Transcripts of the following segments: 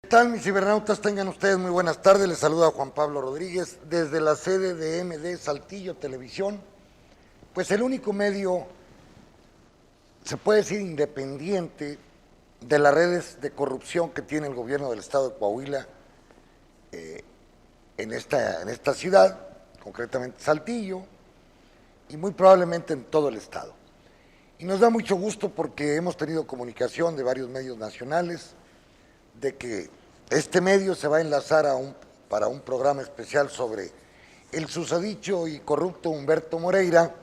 ¿Qué tal, mis cibernautas? Tengan ustedes muy buenas tardes. Les saluda Juan Pablo Rodríguez desde la sede de MD Saltillo Televisión. Pues el único medio, se puede decir, independiente de las redes de corrupción que tiene el gobierno del estado de Coahuila en esta ciudad, concretamente Saltillo, y muy probablemente en todo el estado. Y nos da mucho gusto porque hemos tenido comunicación de varios medios nacionales de que este medio se va a enlazar para un programa especial sobre el susodicho y corrupto Humberto Moreira,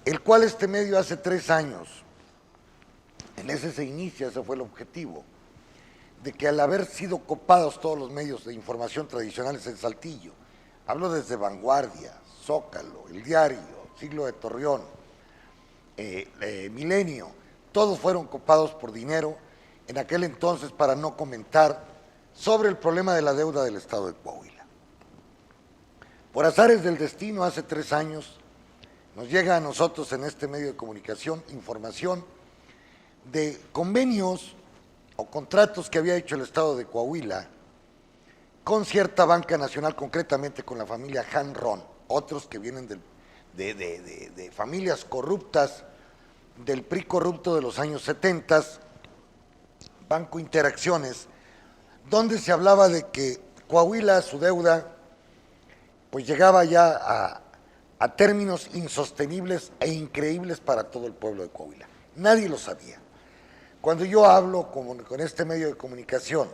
el cual este medio hace 3 años, en ese se inicia, ese fue el objetivo, de que al haber sido copados todos los medios de información tradicionales en Saltillo, hablo desde Vanguardia, Zócalo, El Diario, Siglo de Torreón, Milenio, todos fueron copados por dinero en aquel entonces para no comentar sobre el problema de la deuda del estado de Coahuila. Por azares del destino, hace 3 años, nos llega a nosotros en este medio de comunicación información de convenios o contratos que había hecho el estado de Coahuila con cierta banca nacional, concretamente con la familia Hanron, otros que vienen de familias corruptas, del PRI corrupto de los años 70, Banco Interacciones, donde se hablaba de que Coahuila, su deuda, pues llegaba ya a términos insostenibles e increíbles para todo el pueblo de Coahuila. Nadie lo sabía. Cuando yo hablo con este medio de comunicación,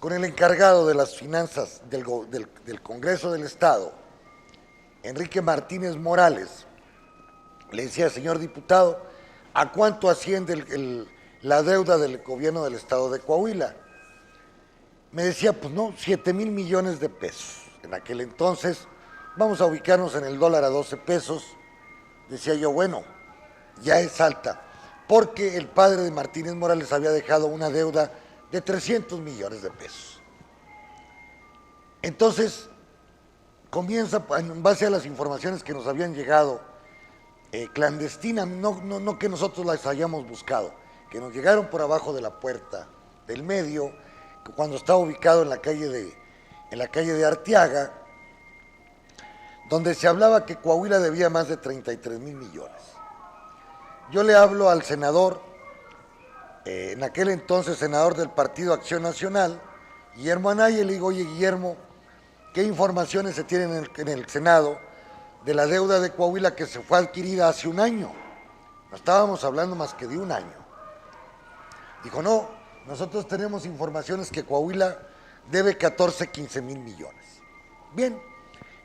con el encargado de las finanzas del Congreso del Estado, Enrique Martínez Morales, le decía, señor diputado, ¿a cuánto asciende la deuda del gobierno del estado de Coahuila? Me decía, pues no, 7,000 millones de pesos. En aquel entonces, vamos a ubicarnos en el dólar a 12 pesos. Decía yo, bueno, ya es alta, porque el padre de Martínez Morales había dejado una deuda de 300 millones de pesos. Entonces, comienza, en base a las informaciones que nos habían llegado, clandestinas, no que nosotros las hayamos buscado, que nos llegaron por abajo de la puerta del medio, cuando estaba ubicado en la calle de Arteaga, donde se hablaba que Coahuila debía más de 33,000 millones. Yo le hablo al senador, en aquel entonces senador del Partido Acción Nacional, Guillermo Anaya, y le digo, oye Guillermo, ¿qué informaciones se tienen en el Senado de la deuda de Coahuila que se fue adquirida hace 1 año? No estábamos hablando más que de 1 año. Dijo, no, nosotros tenemos informaciones que Coahuila debe 14, 15 mil millones. Bien,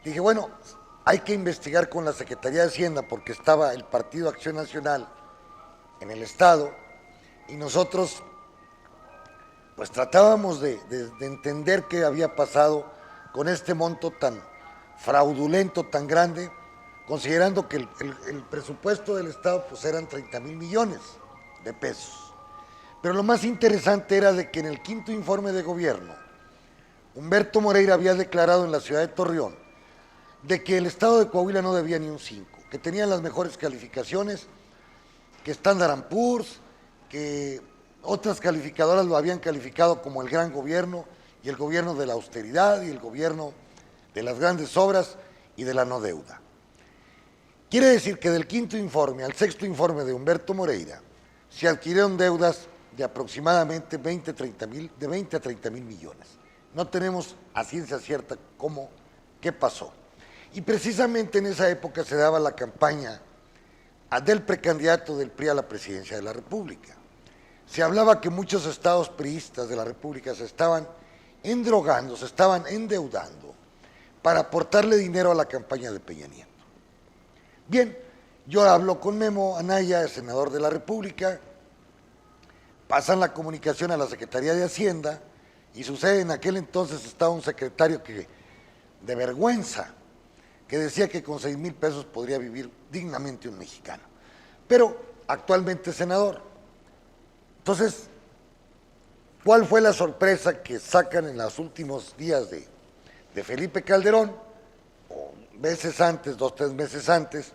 dije, bueno, hay que investigar con la Secretaría de Hacienda porque estaba el Partido Acción Nacional en el Estado y nosotros pues tratábamos de entender qué había pasado con este monto tan fraudulento, tan grande, considerando que el presupuesto del Estado pues eran 30,000 millones de pesos. Pero lo más interesante era de que en el 5º informe de gobierno, Humberto Moreira había declarado en la ciudad de Torreón de que el estado de Coahuila no debía ni un 5, que tenían las mejores calificaciones, que Standard & Poor's, que otras calificadoras lo habían calificado como el gran gobierno y el gobierno de la austeridad y el gobierno de las grandes obras y de la no deuda. Quiere decir que del 5º informe al 6º informe de Humberto Moreira se adquirieron deudas de aproximadamente 20 a 30 mil millones. No tenemos a ciencia cierta qué pasó. Y precisamente en esa época se daba la campaña del precandidato del PRI a la presidencia de la República. Se hablaba que muchos estados priistas de la República se estaban endrogando, se estaban endeudando para aportarle dinero a la campaña de Peña Nieto. Bien, yo hablo con Memo Anaya, el senador de la República, pasan la comunicación a la Secretaría de Hacienda y sucede, en aquel entonces estaba un secretario de vergüenza, que decía que con 6,000 pesos podría vivir dignamente un mexicano, pero actualmente senador. Entonces, ¿cuál fue la sorpresa que sacan en los últimos días de Felipe Calderón, o meses antes, 2, 3 meses antes,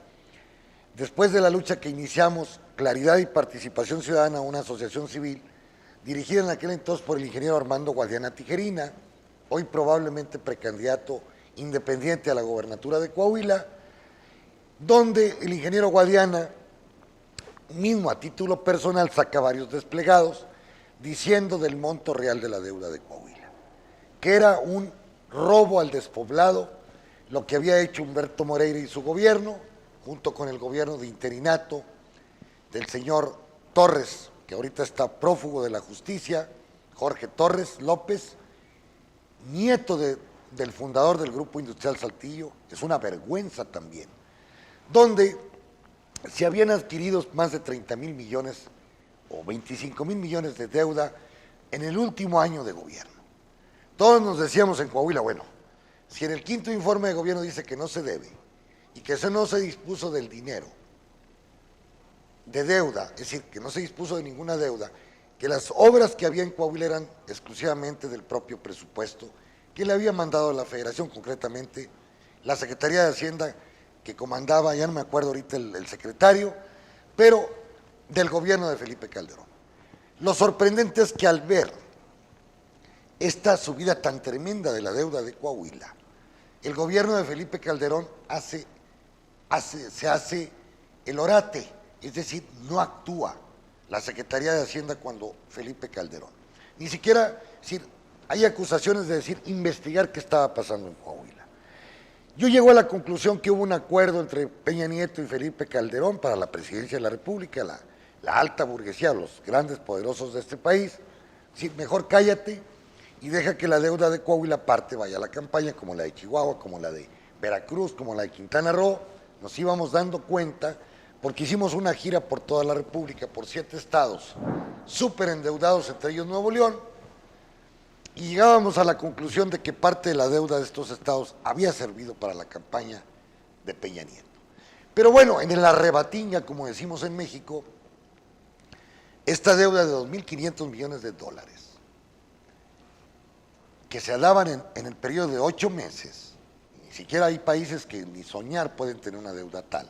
después de la lucha que iniciamos, Claridad y Participación Ciudadana, una asociación civil, dirigida en aquel entonces por el ingeniero Armando Guadiana Tijerina, hoy probablemente precandidato independiente a la gobernatura de Coahuila, donde el ingeniero Guadiana, mismo a título personal, saca varios desplegados diciendo del monto real de la deuda de Coahuila, que era un robo al despoblado, lo que había hecho Humberto Moreira y su gobierno, junto con el gobierno de interinato del señor Torres, que ahorita está prófugo de la justicia, Jorge Torres López, nieto del fundador del Grupo Industrial Saltillo. Es una vergüenza también, donde se habían adquirido más de 30,000 millones o 25,000 millones de deuda en el último año de gobierno. Todos nos decíamos en Coahuila, bueno, si en el quinto informe de gobierno dice que no se debe y que eso no se dispuso del dinero de deuda, es decir, que no se dispuso de ninguna deuda, que las obras que había en Coahuila eran exclusivamente del propio presupuesto que le había mandado la Federación, concretamente la Secretaría de Hacienda que comandaba, ya no me acuerdo ahorita el secretario, pero del gobierno de Felipe Calderón. Lo sorprendente es que al ver esta subida tan tremenda de la deuda de Coahuila, el gobierno de Felipe Calderón se hace el orate, es decir, no actúa la Secretaría de Hacienda cuando Felipe Calderón. Ni siquiera, es decir, hay acusaciones de decir investigar qué estaba pasando en Coahuila. Yo llego a la conclusión que hubo un acuerdo entre Peña Nieto y Felipe Calderón para la presidencia de la República, la alta burguesía, los grandes poderosos de este país. Es decir, mejor cállate y deja que la deuda de Coahuila parte vaya a la campaña, como la de Chihuahua, como la de Veracruz, como la de Quintana Roo. Nos íbamos dando cuenta porque hicimos una gira por toda la República, por 7 estados, súper endeudados, entre ellos Nuevo León, y llegábamos a la conclusión de que parte de la deuda de estos estados había servido para la campaña de Peña Nieto. Pero bueno, en la arrebatiña, como decimos en México, esta deuda de 2.500 millones de dólares, que se daban en el periodo de 8 meses, ni siquiera hay países que ni soñar pueden tener una deuda tal.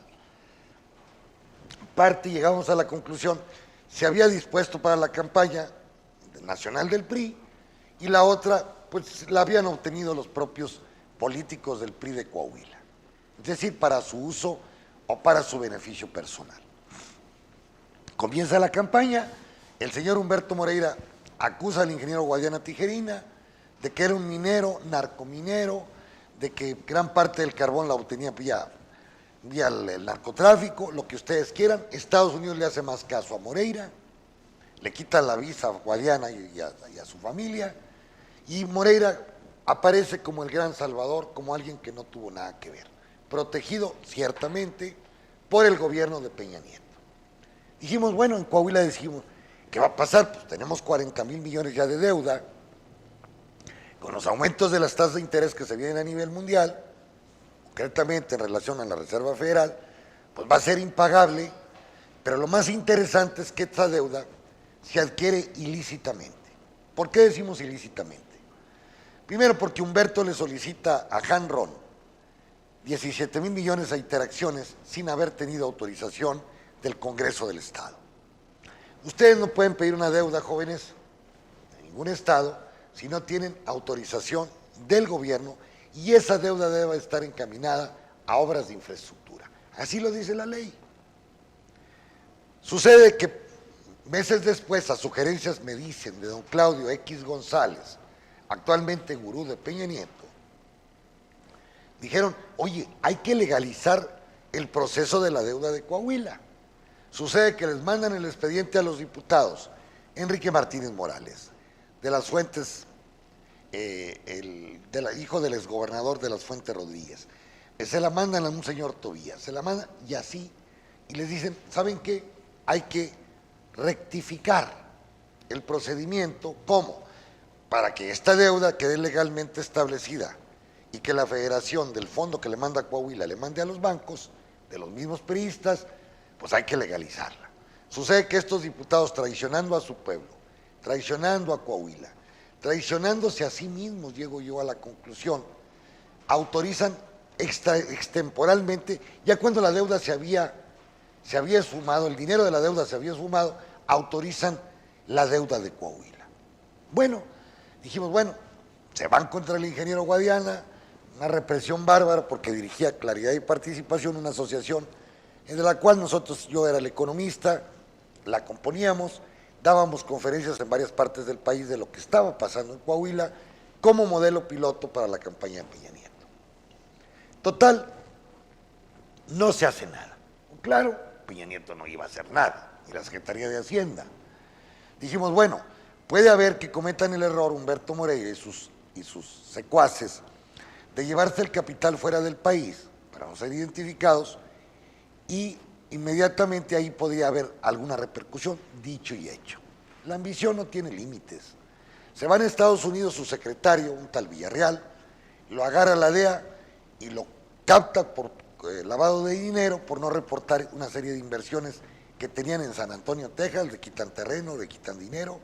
Parte, llegamos a la conclusión, se había dispuesto para la campaña nacional del PRI, y la otra, pues la habían obtenido los propios políticos del PRI de Coahuila, es decir, para su uso o para su beneficio personal. Comienza la campaña, el señor Humberto Moreira acusa al ingeniero Guadiana Tijerina de que era un minero, narcominero, de que gran parte del carbón la obtenía vía el narcotráfico, lo que ustedes quieran. Estados Unidos le hace más caso a Moreira, le quita la visa a Guadiana y a su familia, y Moreira aparece como el gran salvador, como alguien que no tuvo nada que ver, protegido ciertamente por el gobierno de Peña Nieto. Dijimos, bueno, en Coahuila decimos, ¿qué va a pasar? Pues tenemos 40,000 millones ya de deuda, con los aumentos de las tasas de interés que se vienen a nivel mundial, concretamente en relación a la Reserva Federal, pues va a ser impagable, pero lo más interesante es que esta deuda se adquiere ilícitamente. ¿Por qué decimos ilícitamente? Primero, porque Humberto le solicita a Hanron 17,000 millones a Interacciones sin haber tenido autorización del Congreso del Estado. Ustedes no pueden pedir una deuda, jóvenes, de ningún Estado, si no tienen autorización del gobierno, y esa deuda debe estar encaminada a obras de infraestructura. Así lo dice la ley. Sucede que meses después, a sugerencias, me dicen, de don Claudio X González, actualmente gurú de Peña Nieto, dijeron, oye, hay que legalizar el proceso de la deuda de Coahuila. Sucede que les mandan el expediente a los diputados, Enrique Martínez Morales, de las Fuentes, hijo del exgobernador de las Fuentes Rodríguez, se la mandan a un señor Tobías, se la mandan y así, y les dicen, ¿saben qué? Hay que rectificar el procedimiento. ¿Cómo? Para que esta deuda quede legalmente establecida y que la federación del fondo que le manda a Coahuila le mande a los bancos, de los mismos priistas, pues hay que legalizarla. Sucede que estos diputados, traicionando a su pueblo, traicionando a Coahuila, traicionándose a sí mismos, llego yo a la conclusión, autorizan extemporalmente, ya cuando la deuda se había esfumado, el dinero de la deuda se había esfumado, autorizan la deuda de Coahuila. Bueno, dijimos, bueno, se van contra el ingeniero Guadiana, una represión bárbara porque dirigía Claridad y Participación, una asociación de la cual yo era el economista, la componíamos, dábamos conferencias en varias partes del país de lo que estaba pasando en Coahuila como modelo piloto para la campaña de Peña Nieto. Total, no se hace nada. Claro, Peña Nieto no iba a hacer nada, y la Secretaría de Hacienda. Dijimos, bueno, puede haber que cometan el error Humberto Moreira y sus secuaces de llevarse el capital fuera del país para no ser identificados y inmediatamente ahí podría haber alguna repercusión, dicho y hecho. La ambición no tiene límites. Se va a Estados Unidos su secretario, un tal Villarreal, lo agarra la DEA y lo capta por lavado de dinero por no reportar una serie de inversiones que tenían en San Antonio, Texas, le quitan terreno, le quitan dinero.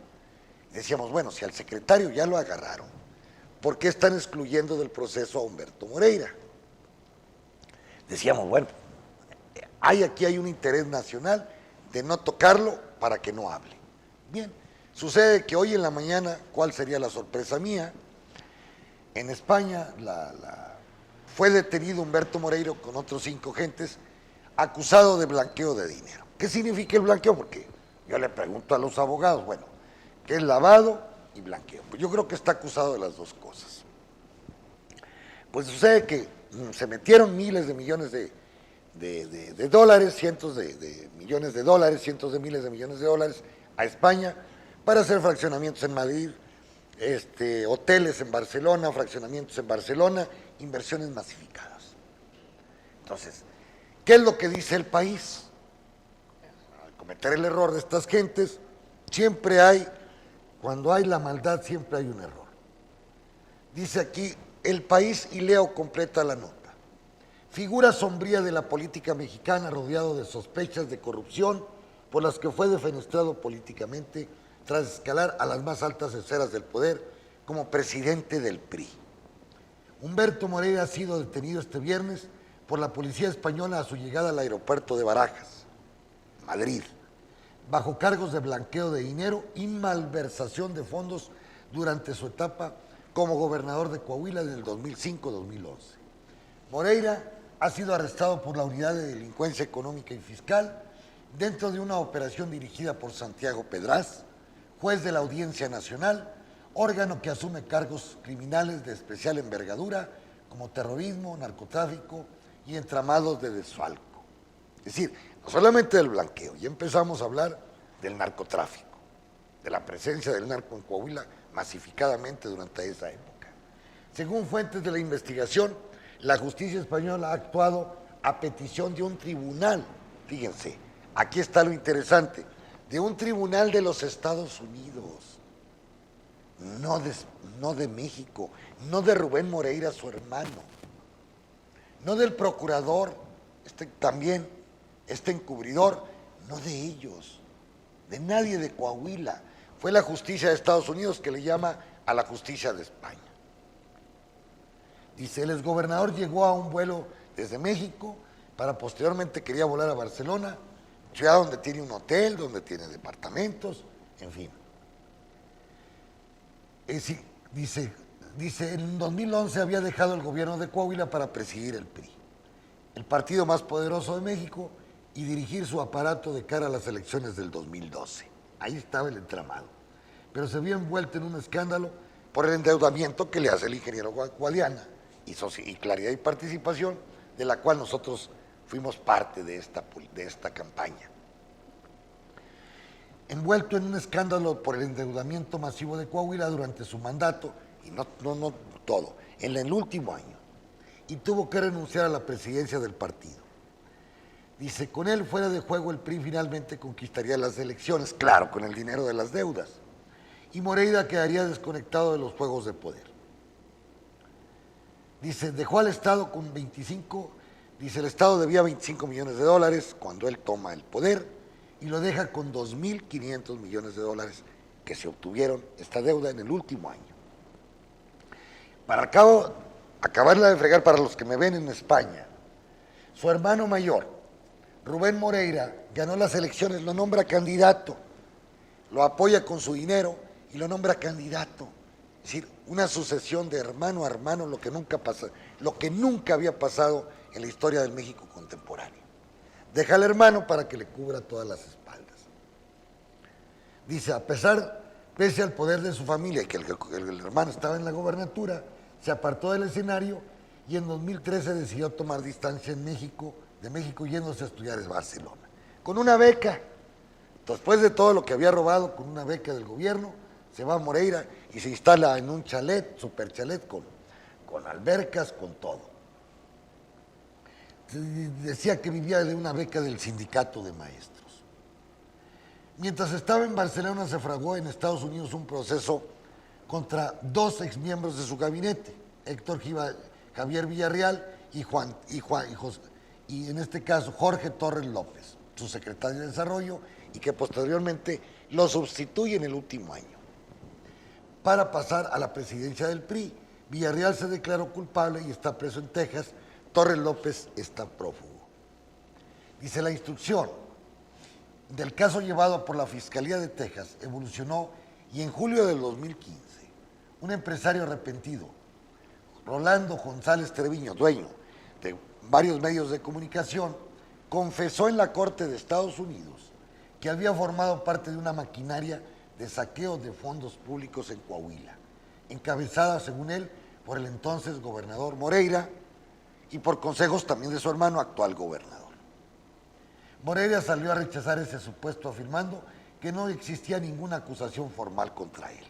Y decíamos, bueno, si al secretario ya lo agarraron, ¿por qué están excluyendo del proceso a Humberto Moreira? Decíamos, bueno, aquí hay un interés nacional de no tocarlo para que no hable. Bien, sucede que hoy en la mañana, ¿cuál sería la sorpresa mía? En España fue detenido Humberto Moreira con otros 5 gentes acusado de blanqueo de dinero. ¿Qué significa el blanqueo? Porque yo le pregunto a los abogados, bueno, ¿qué es lavado y blanqueo? Pues yo creo que está acusado de las dos cosas. Pues sucede que se metieron miles de millones de dólares, cientos de millones de dólares, cientos de miles de millones de dólares a España para hacer fraccionamientos en Madrid, hoteles en Barcelona, fraccionamientos en Barcelona, inversiones masificadas. Entonces, ¿qué es lo que dice el país? Al cometer el error de estas gentes, cuando hay la maldad, siempre hay un error. Dice aquí, el país, y leo completa la nota. Figura sombría de la política mexicana, rodeado de sospechas de corrupción por las que fue defenestrado políticamente tras escalar a las más altas esferas del poder como presidente del PRI. Humberto Moreira ha sido detenido este viernes por la policía española a su llegada al aeropuerto de Barajas, Madrid, bajo cargos de blanqueo de dinero y malversación de fondos durante su etapa como gobernador de Coahuila en el 2005-2011. Moreira ha sido arrestado por la Unidad de Delincuencia Económica y Fiscal dentro de una operación dirigida por Santiago Pedraz, juez de la Audiencia Nacional, órgano que asume cargos criminales de especial envergadura como terrorismo, narcotráfico y entramados de desfalco. Es decir, no solamente del blanqueo, ya empezamos a hablar del narcotráfico, de la presencia del narco en Coahuila masificadamente durante esa época. Según fuentes de la investigación, la justicia española ha actuado a petición de un tribunal, fíjense, aquí está lo interesante, de un tribunal de los Estados Unidos, no de México, no de Rubén Moreira, su hermano, no del procurador, este encubridor, no de ellos, de nadie de Coahuila. Fue la justicia de Estados Unidos que le llama a la justicia de España. Dice, el exgobernador llegó a un vuelo desde México para posteriormente quería volar a Barcelona, ciudad donde tiene un hotel, donde tiene departamentos, en fin. Dice, en 2011 había dejado el gobierno de Coahuila para presidir el PRI, el partido más poderoso de México, y dirigir su aparato de cara a las elecciones del 2012. Ahí estaba el entramado. Pero se vio envuelto en un escándalo por el endeudamiento que le hace el ingeniero Guadiana y Claridad y Participación, de la cual nosotros fuimos parte de esta campaña. Envuelto en un escándalo por el endeudamiento masivo de Coahuila durante su mandato, y no todo, en el último año, y tuvo que renunciar a la presidencia del partido. Dice, con él fuera de juego el PRI finalmente conquistaría las elecciones, claro, con el dinero de las deudas, y Moreira quedaría desconectado de los juegos de poder. Dice, dejó al Estado con 25, dice, el Estado debía 25 millones de dólares cuando él toma el poder, y lo deja con 2.500 millones de dólares que se obtuvieron esta deuda en el último año. Para acabarla de fregar para los que me ven en España, su hermano mayor, Rubén Moreira, ganó las elecciones, lo nombra candidato. lo apoya con su dinero y lo nombra candidato. Es decir, una sucesión de hermano a hermano, lo que nunca había pasado en la historia del México contemporáneo. Deja al hermano para que le cubra todas las espaldas. Dice, pese al poder de su familia y que el hermano estaba en la gobernatura, se apartó del escenario y en 2013 decidió tomar distancia de México yéndose a estudiar en Barcelona. Con una beca, después de todo lo que había robado, con una beca del gobierno, se va a Moreira y se instala en un chalet, super chalet, con albercas, con todo. Decía que vivía de una beca del sindicato de maestros. Mientras estaba en Barcelona se fraguó en Estados Unidos un proceso contra 2 exmiembros de su gabinete, Héctor Javier Villarreal y en este caso Jorge Torres López, su secretario de Desarrollo, y que posteriormente lo sustituye en el último año. Para pasar a la presidencia del PRI, Villarreal se declaró culpable y está preso en Texas. Torres López está prófugo. Dice, la instrucción del caso llevado por la Fiscalía de Texas evolucionó y en julio del 2015, un empresario arrepentido, Rolando González Treviño, dueño de varios medios de comunicación, confesó en la Corte de Estados Unidos que había formado parte de una maquinaria de saqueo de fondos públicos en Coahuila, encabezada, según él, por el entonces gobernador Moreira y por consejos también de su hermano, actual gobernador. Moreira salió a rechazar ese supuesto afirmando que no existía ninguna acusación formal contra él.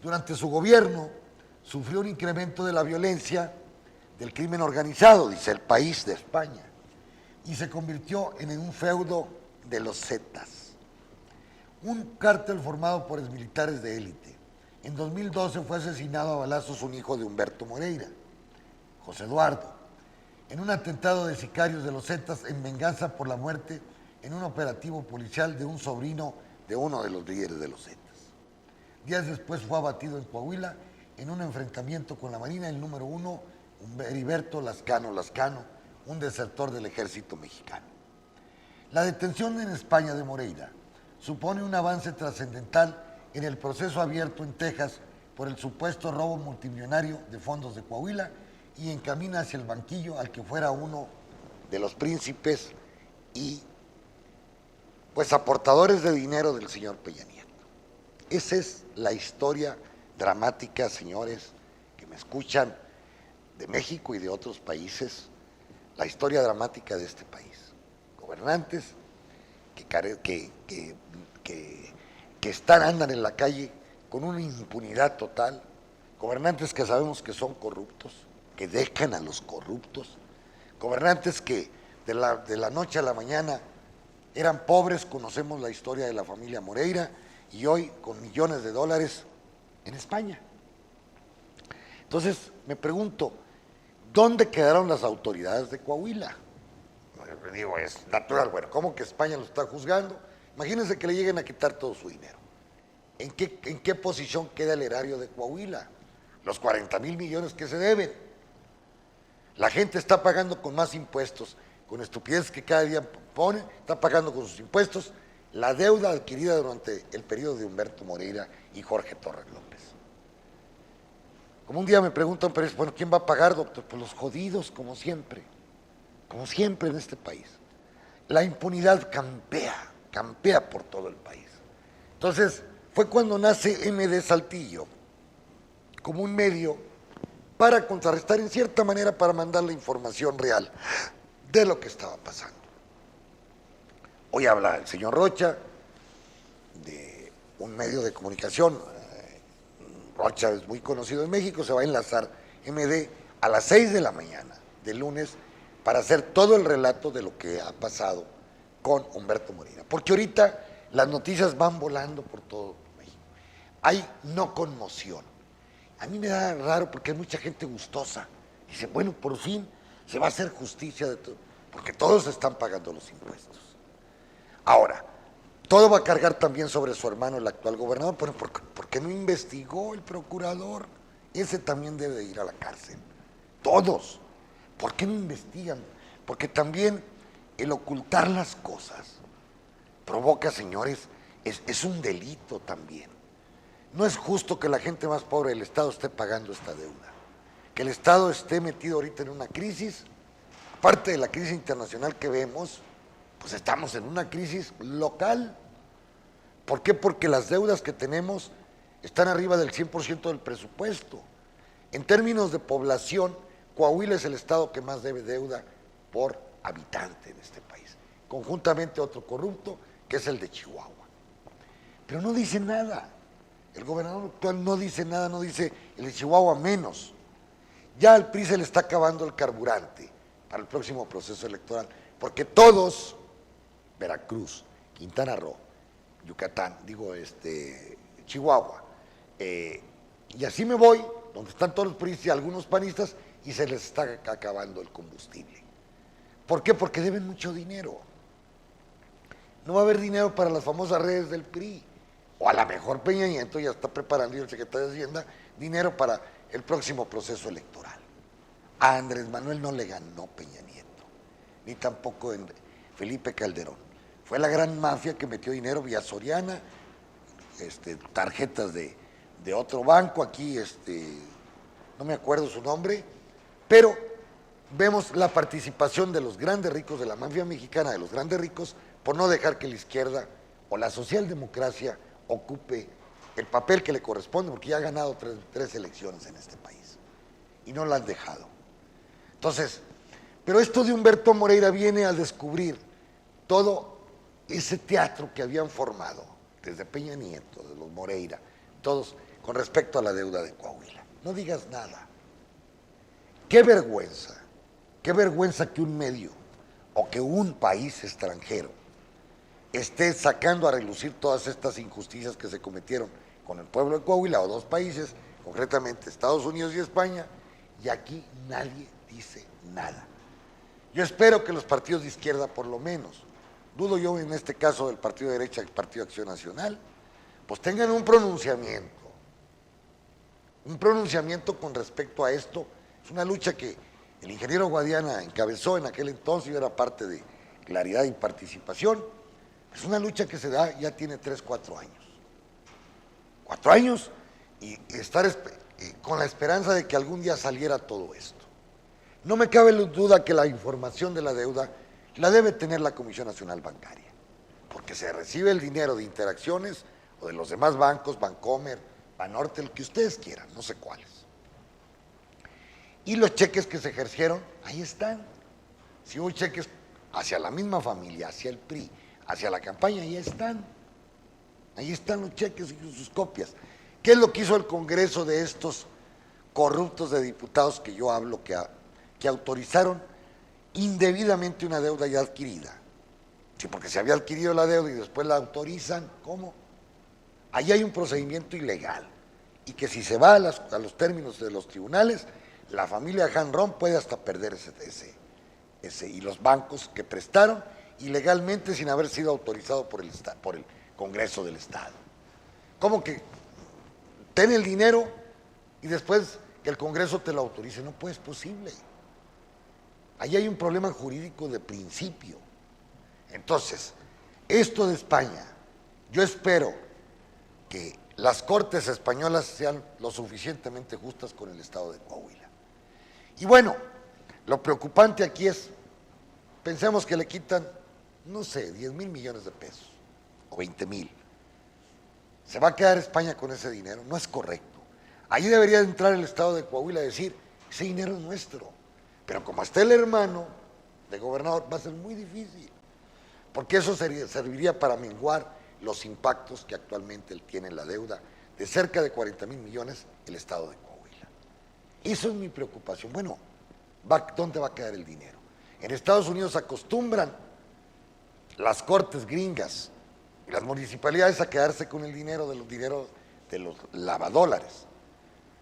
Durante su gobierno sufrió un incremento de la violencia, del crimen organizado, dice El País de España, y se convirtió en un feudo de los Zetas, un cártel formado por exmilitares de élite. En 2012 fue asesinado a balazos un hijo de Humberto Moreira, José Eduardo, en un atentado de sicarios de los Zetas en venganza por la muerte en un operativo policial de un sobrino de uno de los líderes de los Zetas. Días después fue abatido en Coahuila en un enfrentamiento con la Marina el número 1, Heriberto Lascano, un desertor del ejército mexicano. La detención en España de Moreira supone un avance trascendental en el proceso abierto en Texas por el supuesto robo multimillonario de fondos de Coahuila y encamina hacia el banquillo al que fuera uno de los príncipes y pues aportadores de dinero del señor Peña Nieto. Esa es la historia dramática, señores, que me escuchan, de México y de otros países, la historia dramática de este país. Gobernantes que andan en la calle con una impunidad total, gobernantes que sabemos que son corruptos, que dejan a los corruptos, gobernantes que de la noche a la mañana eran pobres, conocemos la historia de la familia Moreira, y hoy con millones de dólares en España. Entonces, me pregunto, ¿dónde quedaron las autoridades de Coahuila? Digo, es natural, bueno, ¿cómo que España lo está juzgando? Imagínense que le lleguen a quitar todo su dinero. ¿En qué posición queda el erario de Coahuila? Los 40,000 millones que se deben. La gente está pagando con más impuestos, con estupideces que cada día ponen, está pagando con sus impuestos la deuda adquirida durante el periodo de Humberto Moreira y Jorge Torres López. Como un día me preguntan, pero bueno, ¿quién va a pagar, doctor? Pues los jodidos, como siempre en este país. La impunidad campea por todo el país. Entonces, fue cuando nace MD Saltillo, como un medio para contrarrestar en cierta manera, para mandar la información real de lo que estaba pasando. Hoy habla el señor Rocha de un medio de comunicación. Rocha es muy conocido en México, se va a enlazar MD a las 6 de la mañana del lunes para hacer todo el relato de lo que ha pasado con Humberto Moreira. Porque ahorita las noticias van volando por todo México. Hay no conmoción. A mí me da raro porque hay mucha gente gustosa. Dice, bueno, por fin se va a hacer justicia de todo, porque todos están pagando los impuestos. Ahora, todo va a cargar también sobre su hermano, el actual gobernador, pero ¿por qué no investigó el procurador? Ese también debe ir a la cárcel. Todos. ¿Por qué no investigan? Porque también el ocultar las cosas provoca, señores, es un delito también. No es justo que la gente más pobre del Estado esté pagando esta deuda, que el Estado esté metido ahorita en una crisis, aparte de la crisis internacional que vemos, pues estamos en una crisis local. ¿Por qué? Porque las deudas que tenemos están arriba del 100% del presupuesto. En términos de población, Coahuila es el estado que más debe deuda por habitante en este país. Conjuntamente otro corrupto, que es el de Chihuahua. Pero no dice nada. El gobernador actual no dice nada, no dice el de Chihuahua menos. Ya al PRI se le está acabando el carburante para el próximo proceso electoral, porque todos, Veracruz, Quintana Roo, Yucatán, Chihuahua, y así me voy, donde están todos los priistas y algunos panistas, y se les está acabando el combustible. ¿Por qué? Porque deben mucho dinero. No va a haber dinero para las famosas redes del PRI. O a lo mejor Peña Nieto ya está preparando, y el secretario de Hacienda, dinero para el próximo proceso electoral. A Andrés Manuel no le ganó Peña Nieto, ni tampoco Felipe Calderón. Fue la gran mafia que metió dinero vía Soriana, tarjetas de otro banco, aquí no me acuerdo su nombre, pero vemos la participación de los grandes ricos, de la mafia mexicana, de los grandes ricos, por no dejar que la izquierda o la socialdemocracia ocupe el papel que le corresponde, porque ya ha ganado tres elecciones en este país y no la han dejado. Entonces, pero esto de Humberto Moreira viene a descubrir todo ese teatro que habían formado desde Peña Nieto, de los Moreira, todos con respecto a la deuda de Coahuila. No digas nada. Qué vergüenza que un medio o que un país extranjero esté sacando a relucir todas estas injusticias que se cometieron con el pueblo de Coahuila, o dos países, concretamente Estados Unidos y España, y aquí nadie dice nada. Yo espero que los partidos de izquierda, por lo menos, dudo yo en este caso del partido de derecha, el Partido Acción Nacional, pues tengan un pronunciamiento con respecto a esto. Es una lucha que el ingeniero Guadiana encabezó en aquel entonces, yo era parte de Claridad y Participación. Es una lucha que se da, ya tiene 3, 4 años. 4 años y estar con la esperanza de que algún día saliera todo esto. No me cabe duda que la información de la deuda la debe tener la Comisión Nacional Bancaria, porque se recibe el dinero de Interacciones o de los demás bancos, Bancomer, Banorte, el que ustedes quieran, no sé cuáles. Y los cheques que se ejercieron, ahí están. Si hubo cheques hacia la misma familia, hacia el PRI, hacia la campaña, ahí están. Ahí están los cheques y sus copias. ¿Qué es lo que hizo el Congreso de estos corruptos de diputados que yo hablo, que autorizaron indebidamente una deuda ya adquirida? Sí, porque se había adquirido la deuda y después la autorizan. ¿Cómo? Ahí hay un procedimiento ilegal y que si se va a los términos de los tribunales, la familia Hanron puede hasta perder ese y los bancos que prestaron ilegalmente sin haber sido autorizado por el Congreso del Estado. ¿Cómo que ten el dinero y después que el Congreso te lo autorice? No pues, es posible. Ahí hay un problema jurídico de principio. Entonces, esto de España, yo espero que las Cortes españolas sean lo suficientemente justas con el Estado de Coahuila. Y bueno, lo preocupante aquí es, pensemos que le quitan, no sé, 10,000 millones de pesos, o 20,000. ¿Se va a quedar España con ese dinero? No es correcto. Ahí debería entrar el Estado de Coahuila y decir, ese dinero es nuestro. Pero como está el hermano de gobernador, va a ser muy difícil. Porque eso serviría para menguar los impactos que actualmente él tiene en la deuda de cerca de 40,000 millones el Estado de Coahuila. Eso es mi preocupación. Bueno, ¿dónde va a quedar el dinero? En Estados Unidos acostumbran las cortes gringas y las municipalidades a quedarse con el dinero de los lavadólares.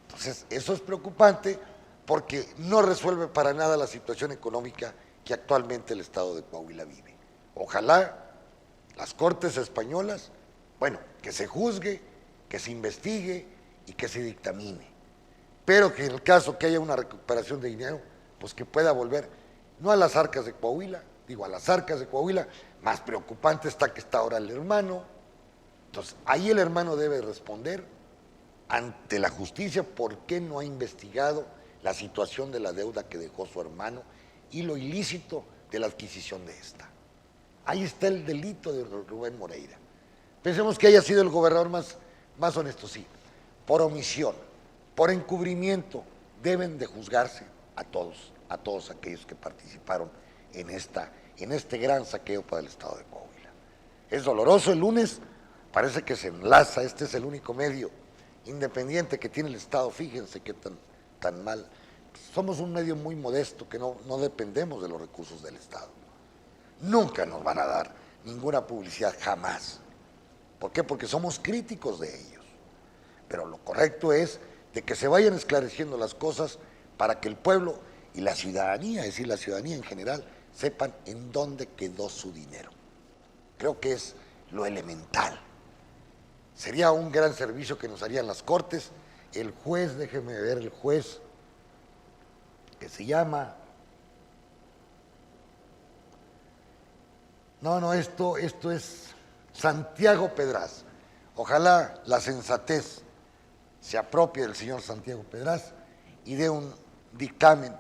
Entonces, eso es preocupante porque no resuelve para nada la situación económica que actualmente el Estado de Coahuila vive. Ojalá las Cortes españolas, bueno, que se juzgue, que se investigue y que se dictamine. Pero que en el caso que haya una recuperación de dinero, pues que pueda volver, no a las arcas de Coahuila, digo a las arcas de Coahuila, más preocupante está que está ahora el hermano, Entonces, ahí el hermano debe responder ante la justicia por qué no ha investigado la situación de la deuda que dejó su hermano y lo ilícito de la adquisición de esta. Ahí está el delito de Rubén Moreira. Pensemos que haya sido el gobernador más honesto, sí. Por omisión, por encubrimiento, deben de juzgarse a todos aquellos que participaron en este gran saqueo para el estado de Coahuila. Es doloroso. El lunes parece que se enlaza, este es el único medio independiente que tiene el estado, fíjense qué tan mal. Somos un medio muy modesto que no dependemos de los recursos del estado. Nunca nos van a dar ninguna publicidad, jamás. ¿Por qué? Porque somos críticos de ellos. Pero lo correcto es de que se vayan esclareciendo las cosas para que el pueblo y la ciudadanía, es decir, la ciudadanía en general, sepan en dónde quedó su dinero. Creo que es lo elemental. Sería un gran servicio que nos harían las Cortes. El juez, déjeme ver el juez, que se llama... No, esto es Santiago Pedraz. Ojalá la sensatez se apropie del señor Santiago Pedraz y dé un dictamen,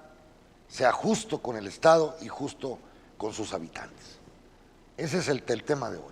sea justo con el Estado y justo con sus habitantes. Ese es el tema de hoy.